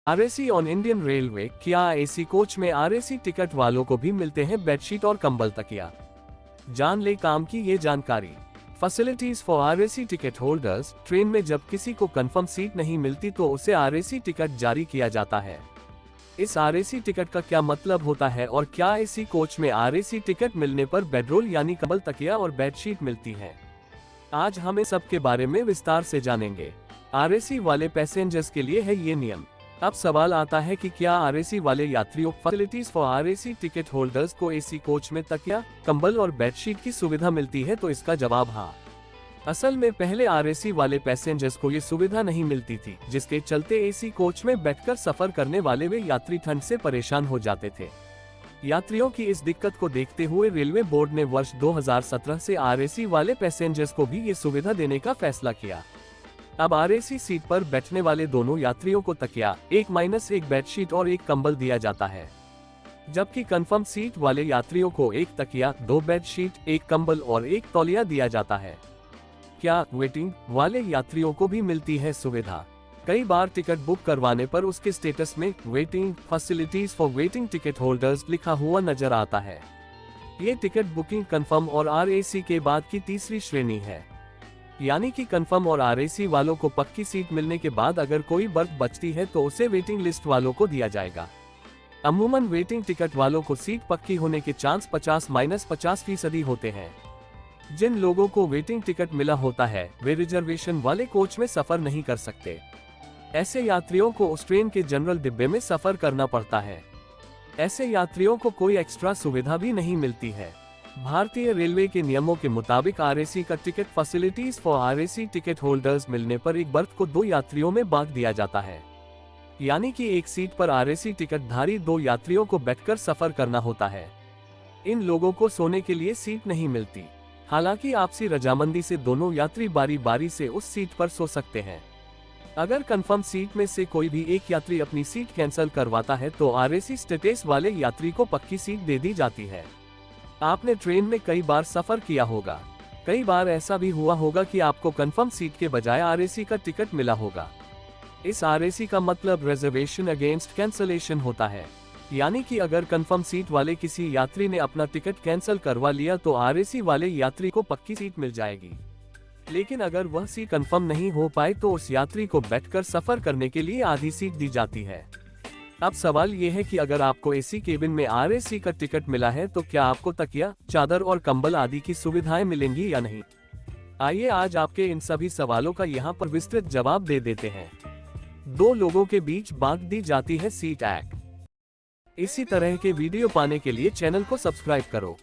RAC on Indian railway. क्या AC coach में RAC ticket वालों को भी मिलते हैं बेडशीट और कंबल तकिया? जान ले काम की ये जानकारी। Facilities for RAC ticket holders. Train में जब किसी को कंफर्म सीट नहीं मिलती तो उसे आरएसी टिकट जारी किया जाता है। इस आरएसी टिकट का क्या मतलब होता है और क्या एसी कोच में आरएसी टिकट मिलने पर बेडरोल यानी कंबल तकिया और बेडशीट मिलती है? आज हम इस सब के बारे में विस्तार से जानेंगे। आरएसी वाले पैसेंजर्स के लिए है ये नियम। अब सवाल आता है कि क्या आरएसी वाले यात्रियों facilities for RAC ticket holders को एसी कोच में तकिया, कंबल और बेडशीट की सुविधा मिलती है? तो इसका जवाब हाँ। असल में पहले आरएसी वाले पैसेंजर्स को ये सुविधा नहीं मिलती थी, जिसके चलते एसी कोच में बैठकर सफर करने वाले वे यात्री ठंड से परेशान हो जाते थे। यात्रियों की इस दिक्कत को देखते हुए रेलवे बोर्ड ने वर्ष 2017 से आरएसी वाले पैसेंजर्स को भी ये सुविधा देने का फैसला किया। अब आरएसी सीट पर बैठने वाले दोनों यात्रियों को तकिया, एक बेडशीट और एक कंबल दिया जाता है, जबकि कंफर्म सीट वाले यात्रियों को एक तकिया, 2 बेडशीट, एक कंबल और एक तौलिया दिया जाता है। क्या वेटिंग वाले यात्रियों को भी मिलती है सुविधा? कई बार टिकट बुक करवाने पर उसके स्टेटस में waiting facilities for waiting ticket holders लिखा हुआ नजर आता है। ये टिकट बुकिंग कंफर्म और आरएसी के बाद की तीसरी श्रेणी है, यानी कि कंफर्म और आरएसी वालों को पक्की सीट मिलने के बाद अगर कोई बर्थ बचती है तो उसे वेटिंग लिस्ट वालों को दिया जाएगा। अमूमन वेटिंग टिकट वालों को सीट पक्की होने के चांस 50-50% होते हैं। जिन लोगों को वेटिंग टिकट मिला होता है वे रिजर्वेशन वाले कोच में सफर नहीं कर सकते। ऐसे यात्रियों को उस ट्रेन के जनरल डिब्बे में सफर करना पड़ता है। ऐसे यात्रियों को कोई एक्स्ट्रा सुविधा भी नहीं मिलती है। भारतीय रेलवे के नियमों के मुताबिक आरएसी का ticket facilities for RAC ticket holders मिलने पर एक बर्थ को 2 यात्रियों में बांट दिया जाता है, यानी कि एक सीट पर आरएसी टिकटधारी 2 यात्रियों को बैठकर सफर करना होता है। इन लोगों को सोने के लिए सीट नहीं मिलती। हालांकि आपसी रजामंदी से दोनों यात्री बारी बारी से उस सीट पर सो सकते हैं। अगर कंफर्म सीट में से कोई भी एक यात्री अपनी सीट कैंसिल करवाता है तो आरएसी स्टेटस वाले यात्री को पक्की सीट दे दी जाती है। आपने ट्रेन में कई बार सफर किया होगा। कई बार ऐसा भी हुआ होगा कि आपको कंफर्म सीट के बजाय आरएसी का टिकट मिला होगा। इस आरएसी का मतलब रिजर्वेशन अगेंस्ट कैंसलेशन होता है, यानी कि अगर कंफर्म सीट वाले किसी यात्री ने अपना टिकट कैंसिल करवा लिया तो आरएसी वाले यात्री को पक्की सीट मिल जाएगी। लेकिन अगर वह सीट कंफर्म नहीं हो पाए तो उस यात्री को बैठकर सफर करने के लिए आधी सीट दी जाती है। अब सवाल ये है कि अगर आपको एसी केबिन में आरएसी का टिकट मिला है तो क्या आपको तकिया, चादर और कंबल आदि की सुविधाएं मिलेंगी या नहीं? आइए आज आपके इन सभी सवालों का यहाँ पर विस्तृत जवाब दे देते हैं। 2 लोगों के बीच बांट दी जाती है सीट। इसी तरह के वीडियो पाने के लिए चैनल को सब्सक्राइब करो।